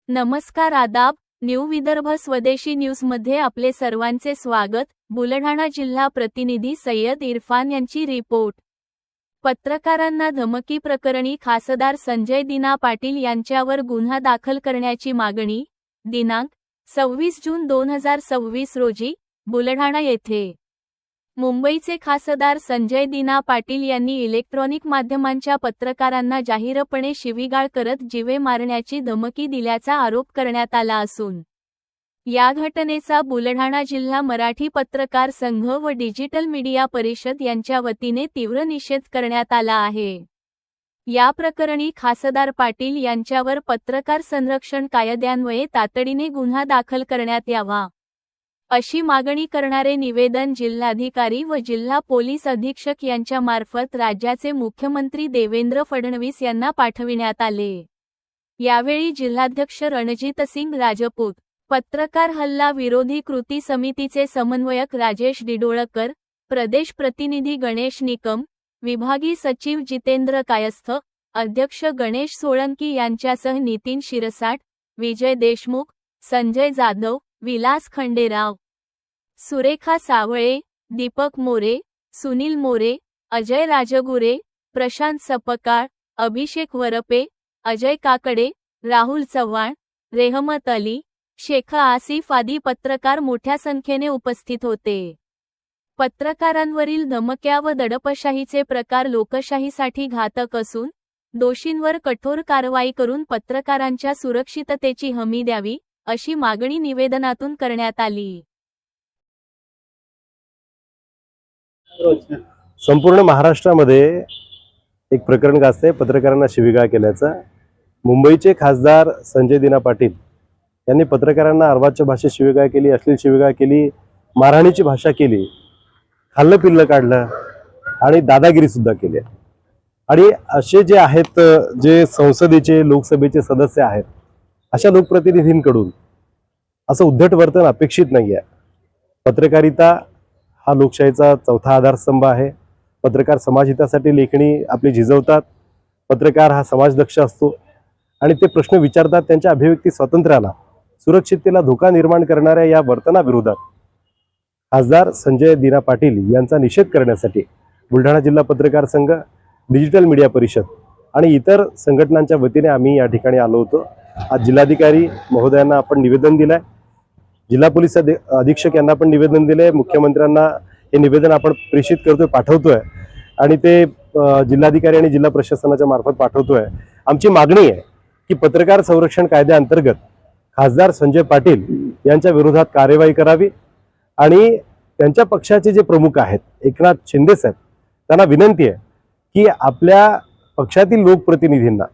नमस्कार, आदाब. न्यू विदर्भ स्वदेशी न्यूज मध्ये आपले सर्वांचे स्वागत. बुलढाणा जिल्हा प्रतिनिधी सय्यद इरफान यांची रिपोर्ट. पत्रकारांना धमकी प्रकरणी खासदार संजय दिना पाटील यांच्यावर गुन्हा दाखल करण्याची मागणी. दिनांक 26 जून 2026 रोजी बुलढाणा येथे मुंबईचे खासदार संजय दिना पाटील यांनी इलेक्ट्रॉनिक माध्यमांच्या पत्रकारांना जाहीरपणे शिवीगाळ करत जीवे मारण्याची धमकी दिल्याचा आरोप करण्यात आला असून या घटनेचा बुलढाणा जिल्हा मराठी पत्रकार संघ व डिजिटल मीडिया परिषद यांच्या वतीने तीव्र निषेध करण्यात आला आहे. या प्रकरणी खासदार पाटील यांच्यावर पत्रकार संरक्षण कायद्यान्वये तातडीने गुन्हा दाखल करण्यात यावा, अशी मागणी करणारे निवेदन जिल्हाधिकारी व जिल्हा पोलीस अधीक्षक यांच्या मार्फत राज्याचे मुख्यमंत्री देवेंद्र फडणवीस यांना पाठविण्यात आले. यावेळी जिल्हाध्यक्ष रणजितसिंग राजपूत, पत्रकार हल्ला विरोधी कृती समितीचे समन्वयक राजेश डिडोळकर, प्रदेश प्रतिनिधी गणेश निकम, विभागीय सचिव जितेंद्र कायस्थ, अध्यक्ष गणेश सोळंकी यांच्यासह नितीन शिरसाट, विजय देशमुख, संजय जाधव, विलास खंडेराव, सुरेखा सावळे, दीपक मोरे, सुनील मोरे, अजय राजगुरे, प्रशांत सपकाळ, अभिषेक वरपे, अजय काकडे, राहुल चव्हाण, रेहमत अली, शेख आसिफ आदी पत्रकार मोठ्या संख्येने उपस्थित होते. पत्रकारांवरील धमक्या व दडपशाहीचे प्रकार लोकशाहीसाठी घातक असून दोषींवर कठोर कारवाई करून पत्रकारांच्या सुरक्षिततेची हमी द्यावी, अशी मागणी निवेदनातून करण्यात आली. संपूर्ण महाराष्ट्रामध्ये एक प्रकरण गाजते पत्रकारांना शिवीगाळ केल्याचं. मुंबईचे खासदार संजय दिना पाटील यांनी पत्रकारांना अर्वाच्य भाषेत शिवीगाळ केली, अश्लील शिवीगाळ केली, मारहाणीची भाषा केली, खाल्लं पिल्लं काढलं आणि दादागिरी सुद्धा केली. आणि असे जे आहेत, जे संसदेचे लोकसभेचे सदस्य आहेत, अशा लोकप्रतिनिधींकडून असं उद्धट वर्तन अपेक्षित नाही आहे. पत्रकारिता हा लोकशाहीचा चौथा आधारस्तंभ आहे. पत्रकार समाजहितासाठी लेखणी आपली झिजवतात. पत्रकार हा समाजदक्ष असतो आणि ते प्रश्न विचारतात. त्यांच्या अभिव्यक्ती स्वातंत्र्याला, सुरक्षिततेला धोका निर्माण करणाऱ्या या वर्तनाविरोधात खासदार संजय दिना पाटील यांचा निषेध करण्यासाठी बुलढाणा जिल्हा पत्रकार संघ, डिजिटल मीडिया परिषद आणि इतर संघटनांच्या वतीने आम्ही या ठिकाणी आलो होतो. आज जिल्हाधिकारी महोदयांना आपण निवेदन दिलंय, जिल्हा पोलीस अधीक्षक यांना पण निवेदन दिले, मुख्यमंत्र्यांना हे निवेदन आपण प्रेषित करतोय, पाठवतोय आणि ते जिल्हाधिकारी आणि जिल्हा प्रशासनाच्या मार्फत पाठवतोय. आमची मागणी आहे की पत्रकार संरक्षण कायद्याअंतर्गत खासदार संजय पाटील यांच्या विरोधात कार्यवाही करावी आणि त्यांच्या पक्षाचे जे प्रमुख आहेत एकनाथ शिंदे साहेब, त्यांना विनंती आहे की आपल्या पक्षातील लोकप्रतिनिधींना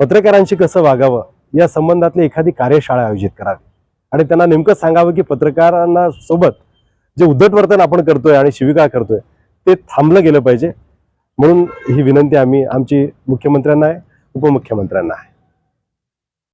पत्रकारांशी कसं वागावं या संबंधातली एखादी कार्यशाळा आयोजित करावी आणि त्यांना नेमकं सांगावं की पत्रकारांना सोबत जे उद्धट वर्तन आपण करतोय आणि शिवीगाळ करतोय ते थांबलं गेलं पाहिजे. म्हणून ही विनंती आमची मुख्यमंत्र्यांना आहे, उपमुख्यमंत्र्यांना आहे.